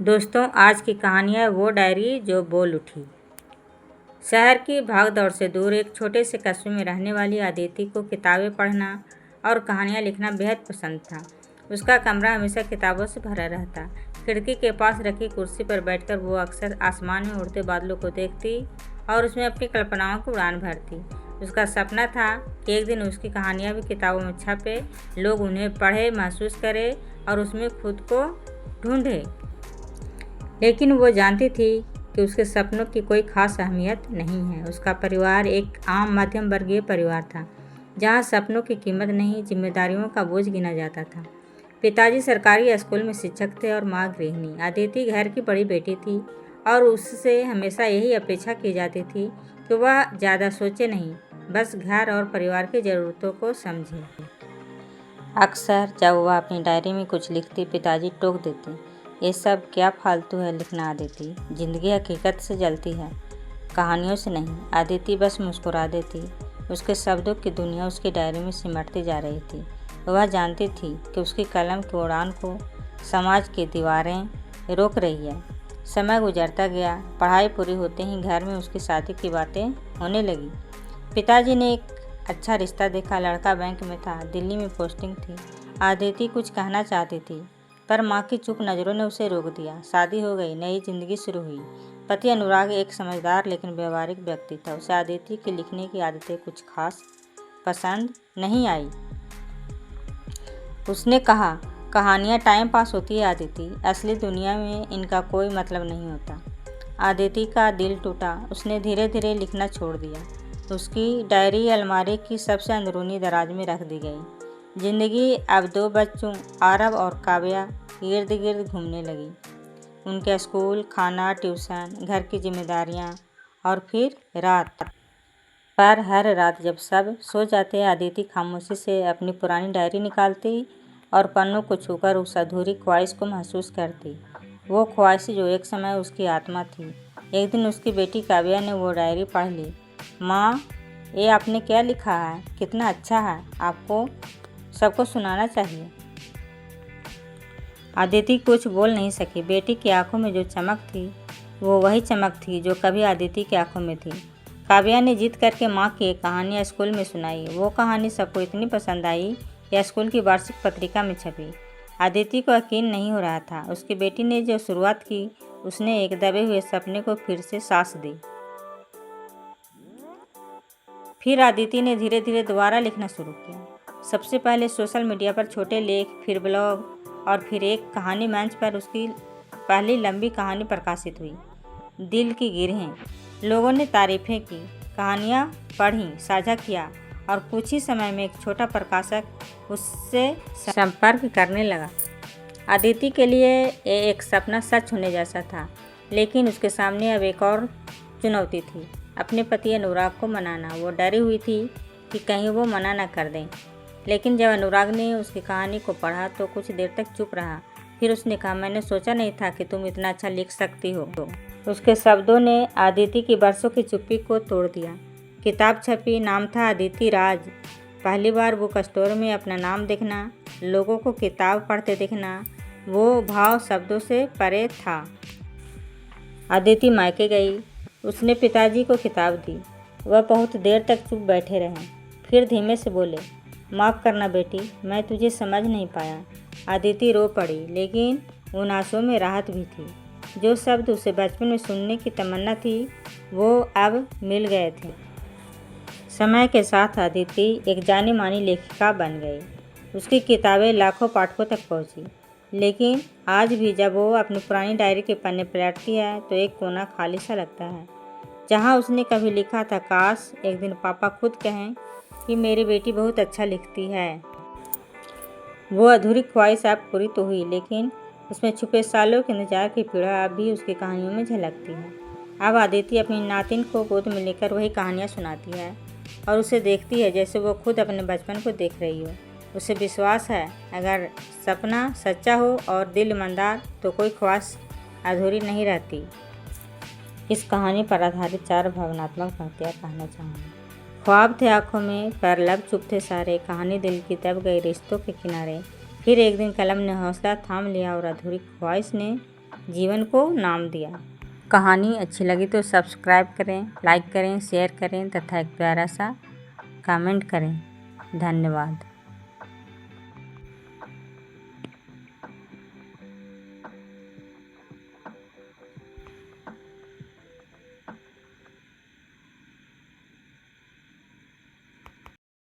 दोस्तों, आज की कहानी है वो डायरी जो बोल उठी। शहर की भागदौड़ से दूर एक छोटे से कस्बे में रहने वाली अदिति को किताबें पढ़ना और कहानियाँ लिखना बेहद पसंद था। उसका कमरा हमेशा किताबों से भरा रहता। खिड़की के पास रखी कुर्सी पर बैठकर वो अक्सर आसमान में उड़ते बादलों को देखती और उसमें अपनी कल्पनाओं की उड़ान भरती। उसका सपना था कि एक दिन उसकी कहानियाँ भी किताबों में छपे, लोग उन्हें पढ़े, महसूस करें और उसमें खुद को ढूंढे। लेकिन वो जानती थी कि उसके सपनों की कोई खास अहमियत नहीं है। उसका परिवार एक आम मध्यम वर्गीय परिवार था, जहाँ सपनों की कीमत नहीं, जिम्मेदारियों का बोझ गिना जाता था। पिताजी सरकारी स्कूल में शिक्षक थे और माँ गृहिणी। अदिति घर की बड़ी बेटी थी और उससे हमेशा यही अपेक्षा की जाती थी कि वह ज़्यादा सोचे नहीं, बस घर और परिवार की ज़रूरतों को समझे। अक्सर जब वह अपनी डायरी में कुछ लिखती, पिताजी टोक देते, ये सब क्या फालतू है लिखना अदिति, जिंदगी हकीकत से जलती है, कहानियों से नहीं। अदिति बस मुस्कुरा देती। उसके शब्दों की दुनिया उसकी डायरी में सिमटती जा रही थी। वह जानती थी कि उसकी कलम की उड़ान को समाज की दीवारें रोक रही है। समय गुजरता गया। पढ़ाई पूरी होते ही घर में उसकी शादी की बातें होने लगी। पिताजी ने एक अच्छा रिश्ता देखा। लड़का बैंक में था, दिल्ली में पोस्टिंग थी। अदिति कुछ कहना चाहती थी, पर माँ की चुप नज़रों ने उसे रोक दिया। शादी हो गई, नई जिंदगी शुरू हुई। पति अनुराग एक समझदार लेकिन व्यवहारिक व्यक्ति था। उसे अदिति की लिखने की आदतें कुछ खास पसंद नहीं आई। उसने कहा, कहानियाँ टाइम पास होती है अदिति, असली दुनिया में इनका कोई मतलब नहीं होता। अदिति का दिल टूटा। उसने धीरे धीरे लिखना छोड़ दिया। उसकी डायरी अलमारी की सबसे अंदरूनी दराज में रख दी गई। जिंदगी अब दो बच्चों, आरव और काव्या, इर्द गिर्द घूमने लगी। उनके स्कूल, खाना, ट्यूशन, घर की जिम्मेदारियां और फिर रात। पर हर रात जब सब सो जाते, अदिति खामोशी से अपनी पुरानी डायरी निकालती और पन्नों को छूकर उस अधूरी ख्वाहिश को महसूस करती। वो ख्वाहिश जो एक समय उसकी आत्मा थी। एक दिन उसकी बेटी काव्या ने वो डायरी पढ़ ली। माँ, ये आपने क्या लिखा है? कितना अच्छा है, आपको सबको सुनाना चाहिए। अदिति कुछ बोल नहीं सकी। बेटी की आंखों में जो चमक थी, वो वही चमक थी जो कभी अदिति की आंखों में थी। काव्या ने जिद करके माँ की एक कहानी स्कूल में सुनाई। वो कहानी सबको इतनी पसंद आई कि स्कूल की वार्षिक पत्रिका में छपी। अदिति को यकीन नहीं हो रहा था। उसकी बेटी ने जो शुरुआत की, उसने एक दबे हुए सपने को फिर से सांस दी। फिर अदिति ने धीरे धीरे दोबारा लिखना शुरू किया। सबसे पहले सोशल मीडिया पर छोटे लेख, फिर ब्लॉग और फिर एक कहानी मंच पर उसकी पहली लंबी कहानी प्रकाशित हुई, दिल की गिरहें। लोगों ने तारीफें की, कहानियाँ पढ़ी, साझा किया और कुछ ही समय में एक छोटा प्रकाशक उससे संपर्क करने लगा। अदिति के लिए ये एक सपना सच होने जैसा था, लेकिन उसके सामने अब एक और चुनौती थी, अपने पति अनुराग को मनाना। वो डरी हुई थी कि कहीं वो मना न कर दें। लेकिन जब अनुराग ने उसकी कहानी को पढ़ा तो कुछ देर तक चुप रहा। फिर उसने कहा, मैंने सोचा नहीं था कि तुम इतना अच्छा लिख सकती हो। उसके शब्दों ने अदिति की बरसों की चुप्पी को तोड़ दिया। किताब छपी, नाम था अदिति राज। पहली बार बुक स्टोर में अपना नाम देखना, लोगों को किताब पढ़ते देखना, वो भाव शब्दों से परे था। अदिति मायके गई। उसने पिताजी को किताब दी। वह बहुत देर तक चुप बैठे रहे। फिर धीमे से बोले, माफ़ करना बेटी, मैं तुझे समझ नहीं पाया। अदिति रो पड़ी, लेकिन उन आंसुओं में राहत भी थी। जो शब्द उसे बचपन में सुनने की तमन्ना थी, वो अब मिल गए थे। समय के साथ अदिति एक जानी मानी लेखिका बन गई। उसकी किताबें लाखों पाठकों तक पहुंची। लेकिन आज भी जब वो अपनी पुरानी डायरी के पन्ने पलटती है तो एक कोना खाली सा लगता है, जहाँ उसने कभी लिखा था, काश एक दिन पापा खुद कहें कि मेरी बेटी बहुत अच्छा लिखती है। वो अधूरी ख्वाहिश अब पूरी तो हुई, लेकिन उसमें छुपे सालों के इंतजार की पीड़ा अब भी उसकी कहानियों में झलकती है। अब अदिति अपनी नातिन को गोद में लेकर वही कहानियाँ सुनाती है और उसे देखती है जैसे वो खुद अपने बचपन को देख रही हो। उसे विश्वास है, अगर सपना सच्चा हो और दिल ईमानदार, तो कोई ख्वाहिश अधूरी नहीं रहती। इस कहानी पर आधारित 4 भावनात्मक पंक्तियाँ कहना चाहूँगी। ख्वाब थे आँखों में, पर लब चुप थे सारे, कहानी दिल की दब गई रिश्तों के किनारे। फिर एक दिन कलम ने हौसला थाम लिया और अधूरी ख्वाहिश ने जीवन को नाम दिया। कहानी अच्छी लगी तो सब्सक्राइब करें, लाइक करें, शेयर करें तथा एक प्यारा सा कमेंट करें। धन्यवाद।